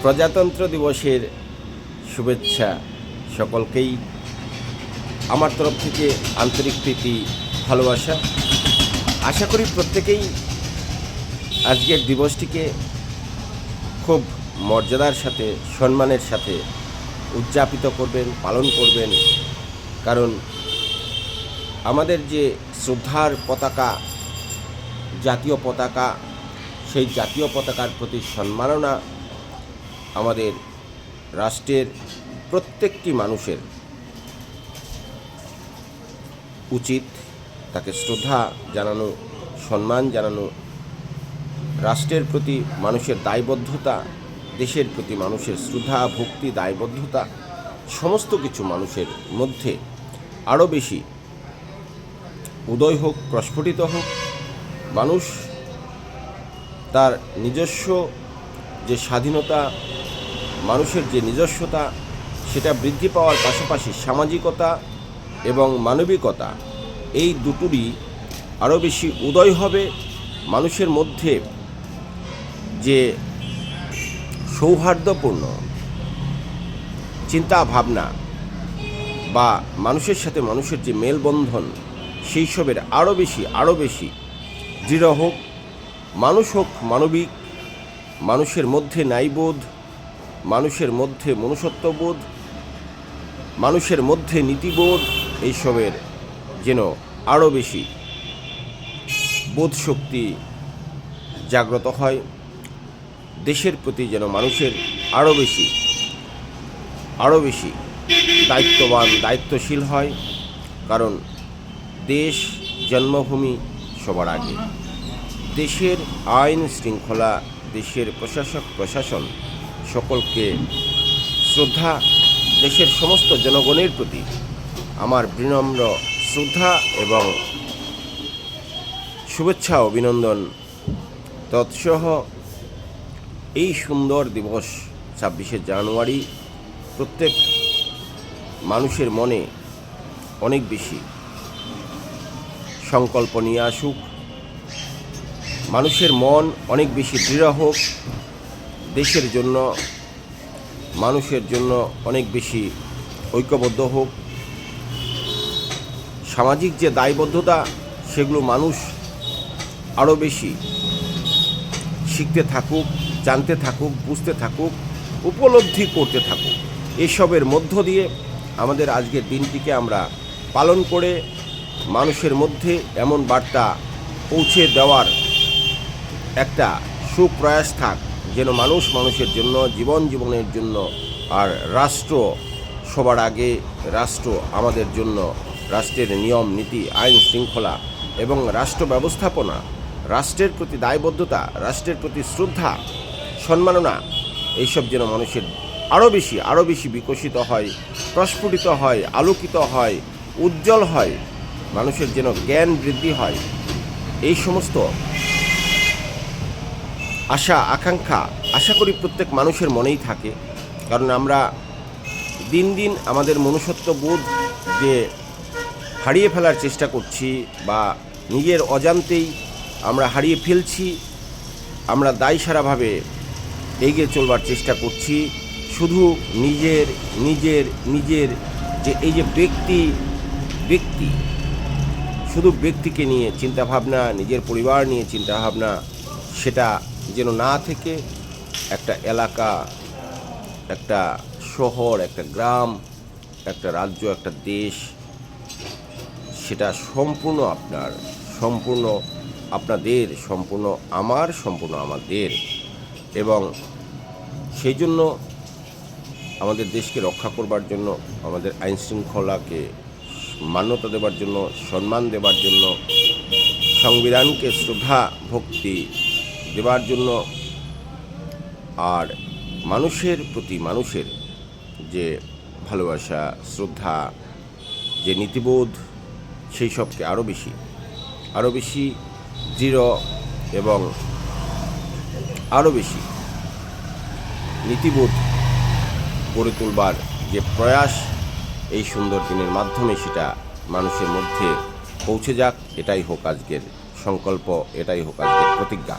প্রজাতন্ত্র দিবসের শুভেচ্ছা সকলকেই আমার তরফ থেকে আন্তরিক প্রীতি ভালোবাসা। আশা করি প্রত্যেকেই আজকের দিবসটিকে খুব মর্যাদার সাথে সম্মানের সাথে উদযাপিত করবেন, পালন করবেন। কারণ আমাদের যে শ্রদ্ধার পতাকা, জাতীয় পতাকা, সেই জাতীয় পতাকার প্রতি সম্মাননা আমাদের রাষ্ট্রের প্রত্যেকটি মানুষের উচিত। তাকে শ্রদ্ধা জানানো, সম্মান জানানো, রাষ্ট্রের প্রতি মানুষের দায়বদ্ধতা, দেশের প্রতি মানুষের শ্রদ্ধা, ভক্তি, দায়বদ্ধতা সমস্ত কিছু মানুষের মধ্যে আরও বেশি উদয় হোক, প্রস্ফুটিত হোক। মানুষ তার নিজস্ব যে স্বাধীনতা, মানুষের যে নিজস্বতা, সেটা বৃদ্ধি পাওয়ার পাশাপাশি সামাজিকতা এবং মানবিকতা এই দুটোরই আরও বেশি উদয় হবে। মানুষের মধ্যে যে সৌহার্দ্যপূর্ণ চিন্তা ভাবনা বা মানুষের সাথে মানুষের যে মেলবন্ধন, সেই সবের আরও বেশি দৃঢ় হোক। মানুষ হোক মানবিক, মানুষের মধ্যে ন্যায়বোধ, মানুষের মধ্যে মনুষ্যত্ববোধ, মানুষের মধ্যে নীতিবোধ, এইসবের যেন আরও বেশি বোধশক্তি জাগ্রত হয়। দেশের প্রতি যেন মানুষের আরও বেশি দায়িত্ববান, দায়িত্বশীল হয়। কারণ দেশ, জন্মভূমি সবার আগে। দেশের আইন শৃঙ্খলা, দেশের প্রশাসক প্রশাসন সকলকে শ্রদ্ধা। দেশের সমস্ত জনগণের প্রতি আমার বিনম্র শ্রদ্ধা এবং শুভেচ্ছা, অভিনন্দন। তৎসহ এই সুন্দর দিবস 26শে জানুয়ারি প্রত্যেক মানুষের মনে অনেক বেশি সংকল্প নিয়ে আসুক, মানুষের মন অনেক বেশি দৃঢ় হোক, দেশের জন্য, মানুষের জন্য অনেক বেশি ঐক্যবদ্ধ হোক। সামাজিক যে দায়বদ্ধতা, সেগুলো মানুষ আরও বেশি শিখতে থাকুক, জানতে থাকুক, বুঝতে থাকুক, উপলব্ধি করতে থাকুক। এসবের মধ্য দিয়ে আমাদের আজকের দিনটিকে আমরা পালন করে মানুষের মধ্যে এমন বার্তা পৌঁছে দেওয়ার একটা সুপ্রয়াস থাক, যেন মানুষ মানুষের জন্য, জীবনের জন্য, আর রাষ্ট্র সবার আগে। রাষ্ট্র আমাদের জন্য, রাষ্ট্রের নিয়ম নীতি, আইন শৃঙ্খলা এবং রাষ্ট্র ব্যবস্থাপনা, রাষ্ট্রের প্রতি দায়বদ্ধতা, রাষ্ট্রের প্রতি শ্রদ্ধা, সম্মাননা, এইসব যেন মানুষের আরও বেশি বিকশিত হয়, প্রস্ফুটিত হয়, আলোকিত হয়, উজ্জ্বল হয়। মানুষের যেন জ্ঞান বৃদ্ধি হয়। এই সমস্ত আশা করি প্রত্যেক মানুষের মনেই থাকে। কারণ আমরা দিন দিন আমাদের মনুষ্যত্ববোধ যে হারিয়ে ফেলার চেষ্টা করছি, বা নিজের অজান্তেই আমরা হারিয়ে ফেলছি। আমরা দায়সারাভাবে এগিয়ে চলবার চেষ্টা করছি, শুধু নিজের যে এই যে ব্যক্তি শুধু ব্যক্তিকে নিয়ে চিন্তাভাবনা, নিজের পরিবার নিয়ে চিন্তাভাবনা, সেটা যেন না থেকে একটা এলাকা, একটা শহর, একটা গ্রাম, একটা রাজ্য, একটা দেশ, সেটা সম্পূর্ণ আপনার, সম্পূর্ণ আপনাদের, সম্পূর্ণ আমাদের। এবং সেই জন্য আমাদের দেশকে রক্ষা করবার জন্য, আমাদের আইন শৃঙ্খলাকে মান্যতা দেবার জন্য, সম্মান দেবার জন্য, সংবিধানকে শ্রদ্ধা ভক্তি দেবার জন্য, আর মানুষের প্রতি মানুষের যে ভালোবাসা, শ্রদ্ধা, যে নীতিবোধ, সেই সবকে আরও বেশি দৃঢ় এবং আরও বেশি নীতিবোধ গড়ে তুলবার যে প্রয়াস, এই সুন্দর দিনের মাধ্যমে সেটা মানুষের মধ্যে পৌঁছে যাক। এটাই হোক আজকের সংকল্প, এটাই হোক আজকের প্রতিজ্ঞা।